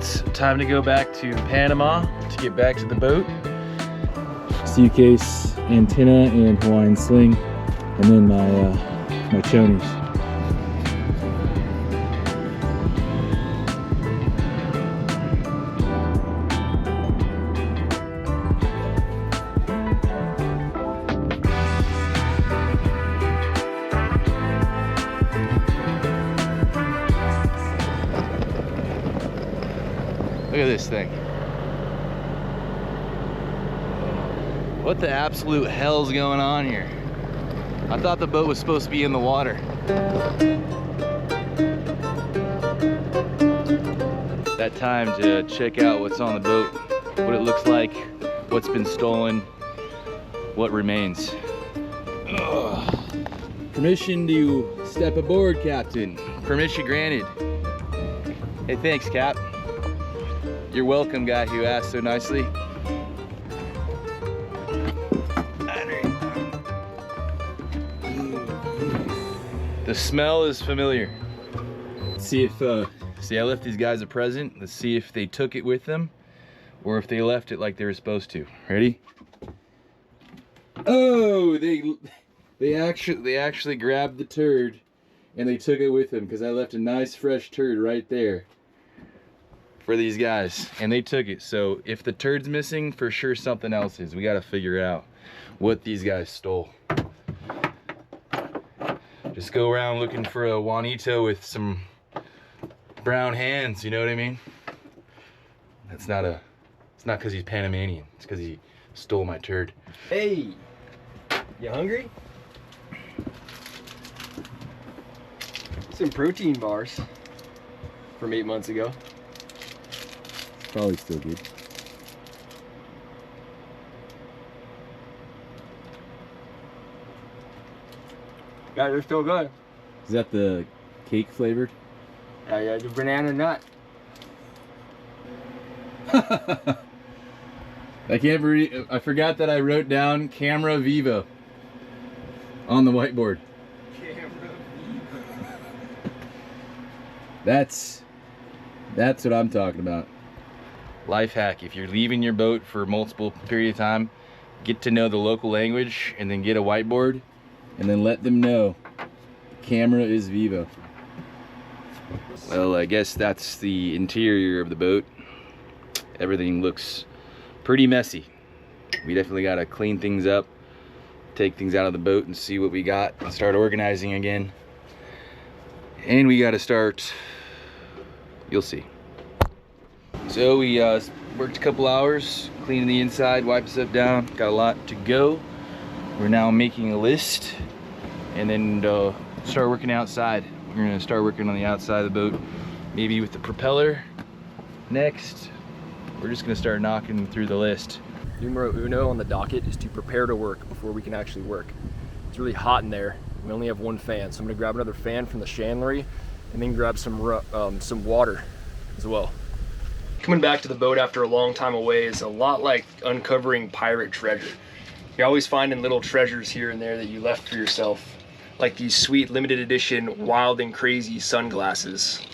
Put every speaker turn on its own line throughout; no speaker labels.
It's time to go back to Panama to get back to the boat.
Suitcase, antenna, and Hawaiian sling, and then my chonies.
Look at this thing. What the absolute hell's going on here? I thought the boat was supposed to be in the water. That time to check out what's on the boat, what it looks like, what's been stolen, what remains. Ugh. Permission to step aboard, Captain. Permission granted. Hey, thanks, Cap. You're welcome, guy who asked so nicely. The smell is familiar. Let's see if, see, I left these guys a present. Let's see if they took it with them or if they left it like they were supposed to. Ready? Oh, they actually grabbed the turd and they took it with them because I left a nice fresh turd right there for these guys and they took it. So if the turd's missing, for sure something else is. We got to figure out what these guys stole. Just go around looking for a Juanito with some brown hands, you know what I mean? It's not because he's Panamanian, it's because he stole my turd.
Hey, you hungry? Some protein bars from 8 months ago.
Probably still good.
Yeah, they're still good.
Is that the cake flavored?
Yeah, the banana nut.
I forgot that I wrote down Camera Vivo on the whiteboard.
Camera Vivo.
That's what I'm talking about.
Life hack, if you're leaving your boat for multiple period of time, get to know the local language and then get a whiteboard
And then let them know camera is Vivo.
Well, I guess that's the interior of the boat. Everything looks pretty messy. We definitely got to clean things up, take things out of the boat and see what we got and start organizing again. And we got to start, you'll see. So we worked a couple hours cleaning the inside, wiped stuff down, got a lot to go. We're now making a list and then start working outside. We're gonna start working on the outside of the boat, maybe with the propeller. Next, we're just gonna start knocking through the list.
Numero uno on the docket is to prepare to work before we can actually work. It's really hot in there. We only have one fan, so I'm gonna grab another fan from the chandlery and then grab some water as well. Coming back to the boat after a long time away is a lot like uncovering pirate treasure. You're always finding little treasures here and there that you left for yourself, like these sweet limited edition wild and crazy sunglasses.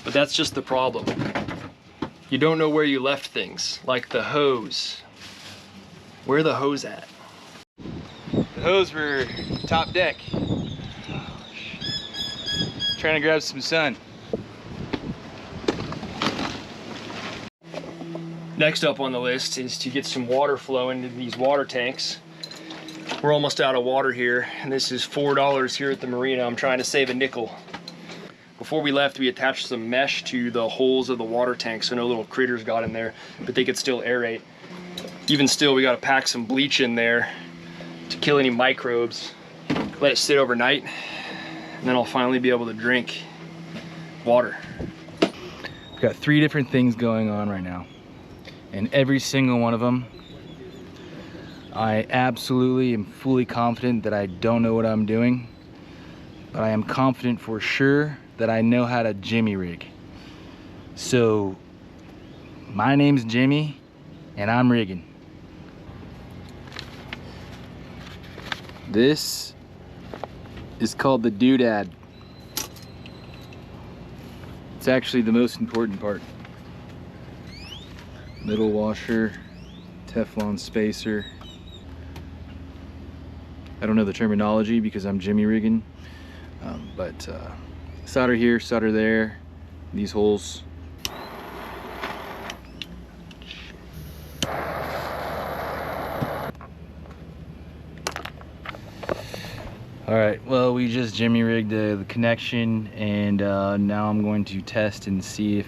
But that's just the problem. You don't know where you left things, like the hose. Where the hose at?
The hose were top deck. Trying to grab some sun.
Next up on the list is to get some water flow into these water tanks. We're almost out of water here, and this is $4 here at the marina. I'm trying to save a nickel. Before we left, we attached some mesh to the holes of the water tank so no little critters got in there, but they could still aerate. Even still, we gotta pack some bleach in there to kill any microbes. Let it sit overnight, and then I'll finally be able to drink water.
We've got 3 different things going on right now. And every single one of them, I absolutely am fully confident that I don't know what I'm doing, but I am confident for sure that I know how to jimmy rig. So my name's Jimmy and I'm rigging. This is called the doodad. It's actually the most important part. Middle washer, Teflon spacer. I don't know the terminology because I'm jimmy rigging, but solder here, solder there, these holes. All right, well, we just jimmy rigged the connection, and now I'm going to test and see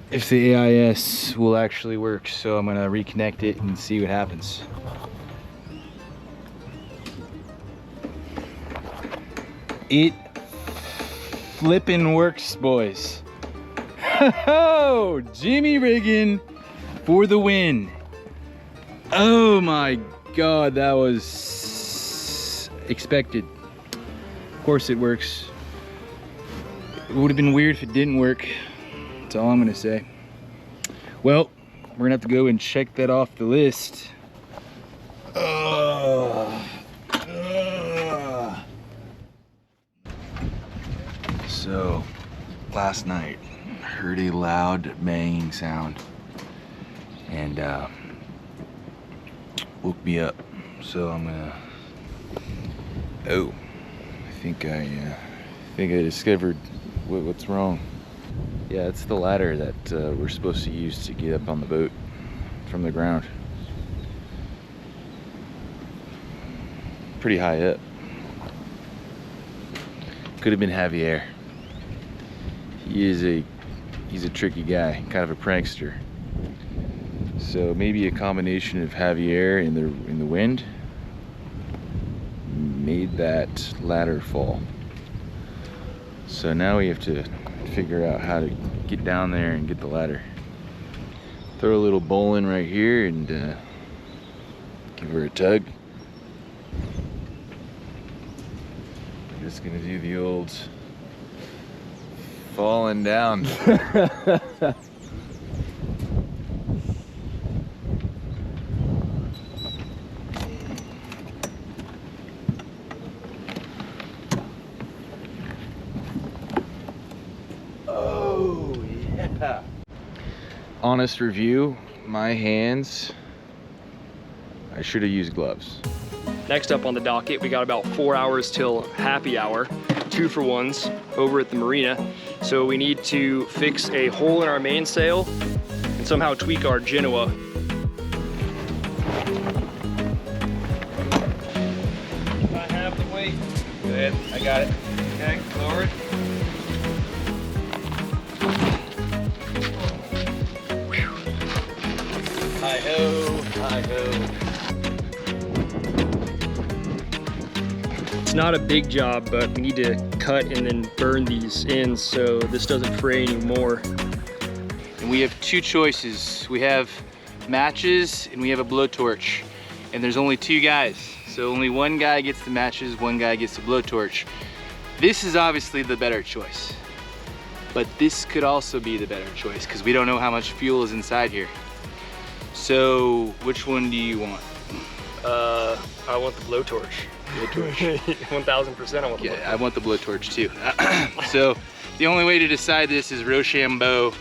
if the AIS will actually work. So I'm gonna reconnect it and see what happens. It flippin' works, boys. Oh, jimmy rigging for the win. Oh my God, that was expected. Of course it works. It would have been weird if it didn't work. That's all I'm gonna say. Well, we're gonna have to go and check that off the list. So, last night, I heard a loud banging sound and woke me up. So I'm gonna. Oh, I think I discovered what's wrong. Yeah, it's the ladder that we're supposed to use to get up on the boat from the ground. Pretty high up. Could have been Javier. He's a tricky guy, kind of a prankster. So maybe a combination of Javier in the wind made that ladder fall. So now we have to figure out how to get down there and get the ladder. Throw a little bowl in right here and give her a tug. I'm just gonna do the old falling down. Oh yeah. Honest review, my hands, I should have used gloves.
Next up on the docket, we got about 4 hours till happy hour, 2-for-1s over at the marina. So we need to fix a hole in our mainsail and somehow tweak our Genoa. I have the weight.
Good, I got it.
Okay, lower it.
Hi-ho, hi-ho.
It's not a big job, but we need to cut and then burn these in so this doesn't fray anymore.
And we have two choices. We have matches and we have a blowtorch. And there's only 2 guys. So only one guy gets the matches, one guy gets the blowtorch. This is obviously the better choice. But this could also be the better choice because we don't know how much fuel is inside here. So which one do you want?
I want the blowtorch. 1000% I want the blowtorch.
I want the blowtorch too. So the only way to decide this is Rochambeau.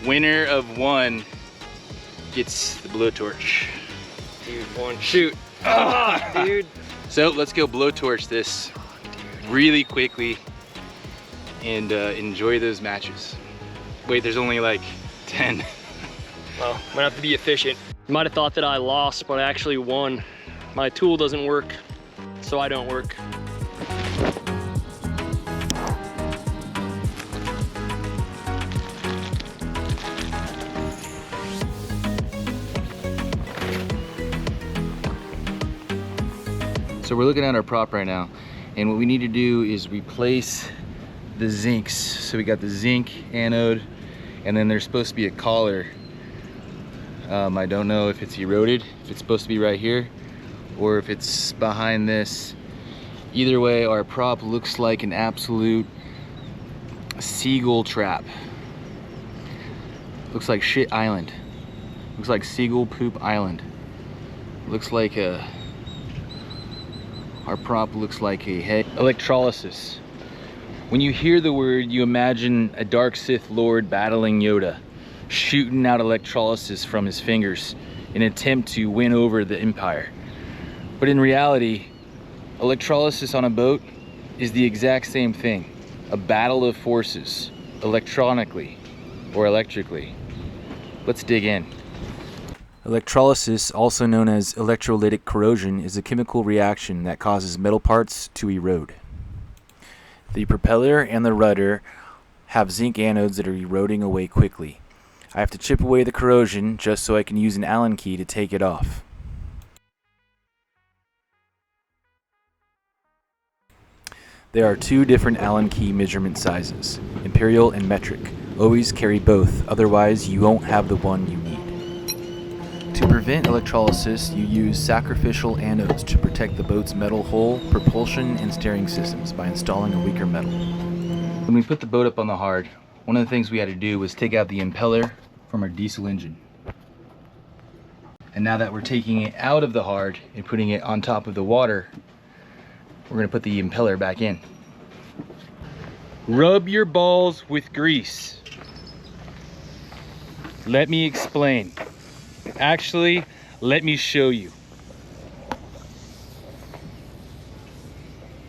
Winner of 1 gets the blowtorch.
Dude, one shoot. Ah, dude.
So let's go blowtorch this really quickly and enjoy those matches. Wait, there's only like 10.
Well, I'm gonna have to be efficient. You might have thought that I lost, but I actually won. My tool doesn't work, so I don't work.
So we're looking at our prop right now, and what we need to do is replace the zincs. So we got the zinc anode, and then there's supposed to be a collar. I don't know if it's eroded, if it's supposed to be right here, or if it's behind this. Either way, our prop looks like an absolute seagull trap. Looks like shit island. Looks like seagull poop island. Looks like our prop looks like a head electrolysis. When you hear the word, you imagine a dark Sith Lord battling Yoda, shooting out electrolysis from his fingers in an attempt to win over the Empire. But in reality, electrolysis on a boat is the exact same thing. A battle of forces, electronically or electrically. Let's dig in. Electrolysis, also known as electrolytic corrosion, is a chemical reaction that causes metal parts to erode. The propeller and the rudder have zinc anodes that are eroding away quickly. I have to chip away the corrosion just so I can use an Allen key to take it off. There are two different Allen key measurement sizes, imperial and metric. Always carry both, otherwise you won't have the one you need. To prevent electrolysis, you use sacrificial anodes to protect the boat's metal hull, propulsion, and steering systems by installing a weaker metal. When we put the boat up on the hard, one of the things we had to do was take out the impeller from our diesel engine. And now that we're taking it out of the hard and putting it on top of the water, we're going to put the impeller back in. Rub your balls with grease. Let me explain. Actually, let me show you.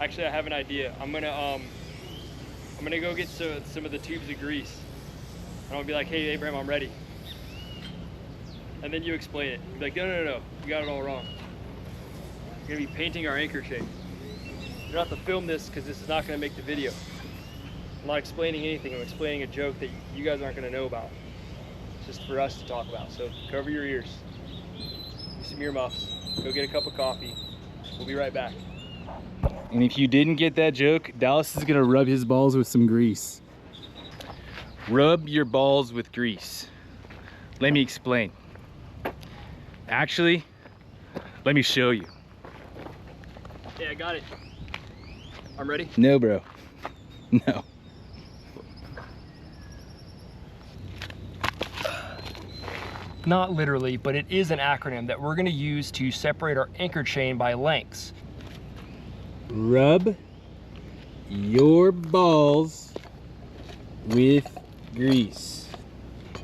Actually, I have an idea. I'm gonna go get some of the tubes of grease. And I'm gonna be like, hey Abraham, I'm ready. And then you explain it. You'll be like, no, you got it all wrong. We're gonna be painting our anchor chain. You don't have to film this because this is not gonna make the video. I'm not explaining anything. I'm explaining a joke that you guys aren't gonna know about. It's just for us to talk about. So cover your ears. Use some earmuffs. Go get a cup of coffee. We'll be right back.
And if you didn't get that joke,
Dallas is gonna rub his balls with some grease.
rub your balls with grease. Let me explain. Actually, let me show you.
Yeah, I got it. I'm ready.
No, bro. No.
Not literally, but it is an acronym that we're going to use to separate our anchor chain by lengths.
Rub your balls with grease.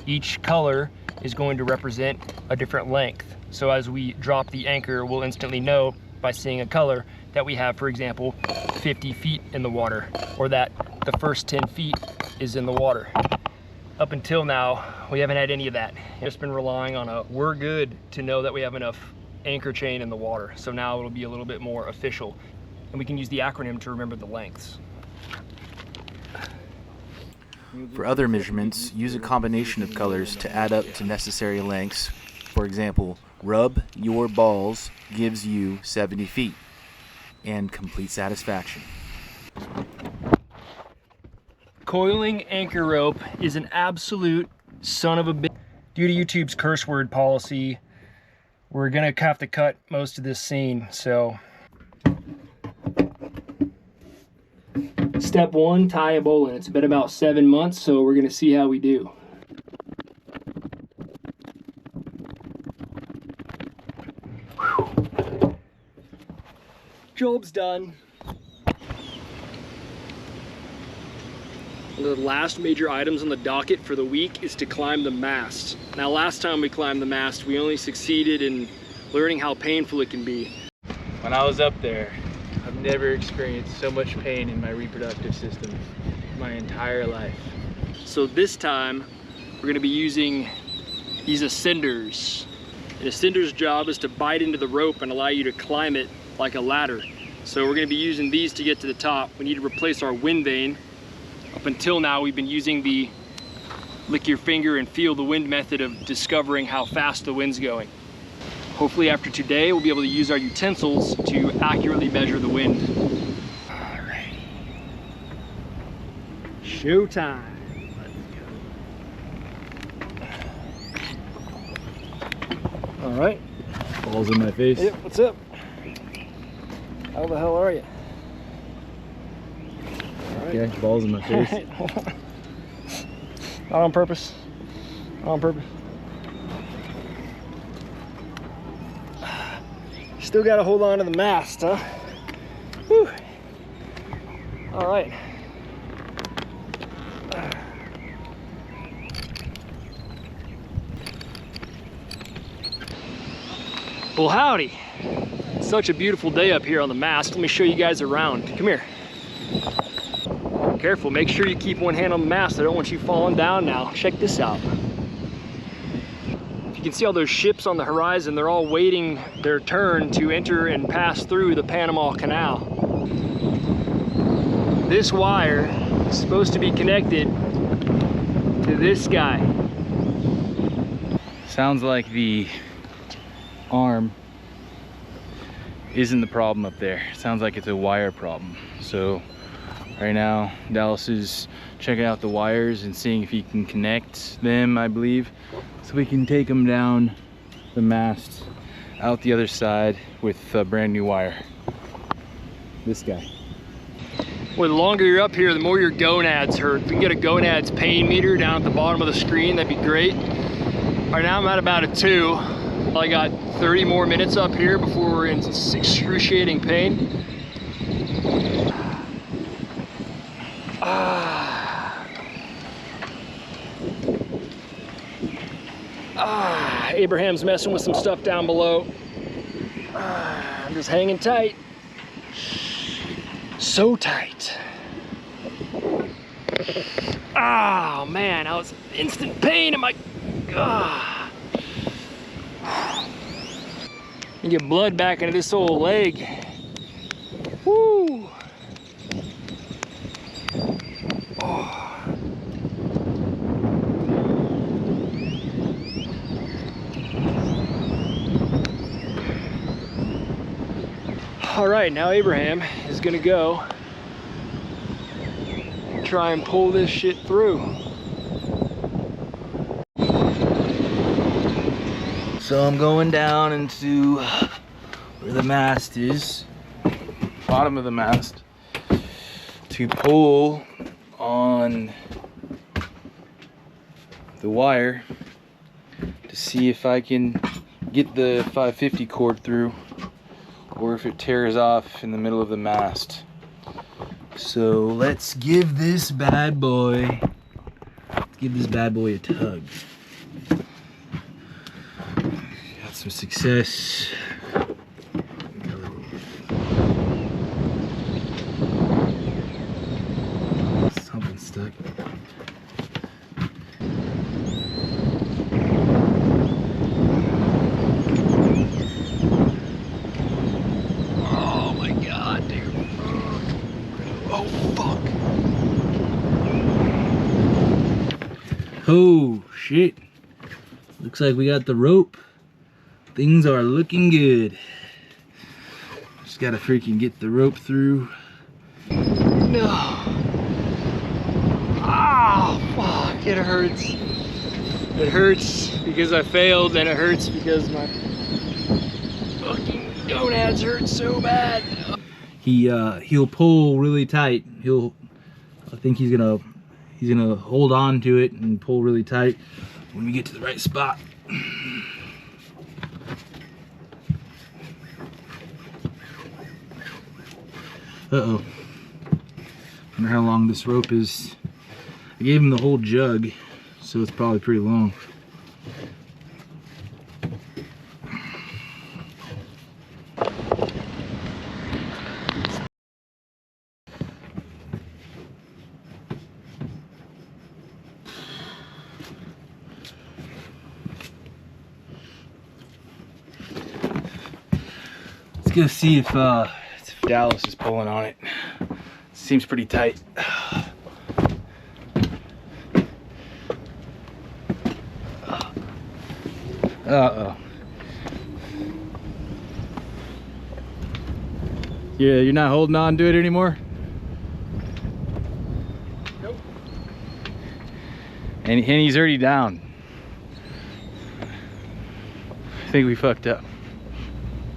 Each color is going to represent a different length. So as we drop the anchor, we'll instantly know by seeing a color that we have, for example, 50 feet in the water, or that the first 10 feet is in the water. Up until now, we haven't had any of that. We've just been relying on a we're good to know that we have enough anchor chain in the water. So now it'll be a little bit more official, and we can use the acronym to remember the lengths.
For other measurements, use a combination of colors to add up to necessary lengths. For example, rub your balls gives you 70 feet and complete satisfaction.
Coiling anchor rope is an absolute son of a bitch. Due to YouTube's curse word policy, we're gonna have to cut most of this scene, so. Step one, tie a bowline. It's been about 7 months, so we're gonna see how we do. Whew. Job's done. One of the last major items on the docket for the week is to climb the mast. Now, last time we climbed the mast, we only succeeded in learning how painful it can be.
When I was up there, I've never experienced so much pain in my reproductive system my entire life.
So this time, we're gonna be using these ascenders. An ascender's job is to bite into the rope and allow you to climb it like a ladder. So we're gonna be using these to get to the top. We need to replace our wind vane. Up until now, we've been using the lick your finger and feel the wind method of discovering how fast the wind's going. Hopefully after today, we'll be able to use our utensils to accurately measure the wind. Alrighty. Showtime. All right.
Balls in my face.
Yep, what's up? How the hell are you?
Okay, balls in my face.
Right, hold on. Not on purpose. Not on purpose. Still got to hold on to the mast, huh? Whew. All right. Well, howdy. It's such a beautiful day up here on the mast. Let me show you guys around. Come here. Careful, make sure you keep one hand on the mast. I don't want you falling down now. Check this out. You can see all those ships on the horizon. They're all waiting their turn to enter and pass through the Panama Canal. This wire is supposed to be connected to this guy.
Sounds like the arm isn't the problem up there. Sounds like it's a wire problem. So right now Dallas is checking out the wires and seeing if he can connect them, I believe, so we can take them down the mast out the other side with a brand new wire. This guy.
Well, the longer you're up here, the more your gonads hurt. If we can get a gonads pain meter down at the bottom of the screen, that'd be great. Right now I'm at about a 2. I got 30 more minutes up here before we're in excruciating pain. Abraham's messing with some stuff down below. I'm just hanging tight. So tight. Oh man, I was in instant pain in my... You get blood back into this old leg. Woo! Oh. All right, now Abraham is gonna go try and pull this shit through.
So I'm going down into where the mast is, bottom of the mast, to pull on the wire to see if I can get the 550 cord through, or if it tears off in the middle of the mast. So let's give this bad boy a tug. Got some success. Something stuck.
Oh my God, dude. Oh, fuck.
Oh, shit. Looks like we got the rope. Things are looking good. Just gotta freaking get the rope through.
No. Oh, fuck. It hurts. It hurts because I failed, and it hurts because my fucking gonads hurt so bad.
He'll pull really tight. I think he's gonna hold on to it and pull really tight when we get to the right spot. Uh-oh. Wonder how long this rope is. I gave him the whole jug, so it's probably pretty long. Let's go see if Dallas is pulling on it. Seems pretty tight. Uh-oh. Yeah, you're not holding on to it anymore?
Nope.
And he's already down. I think we fucked up.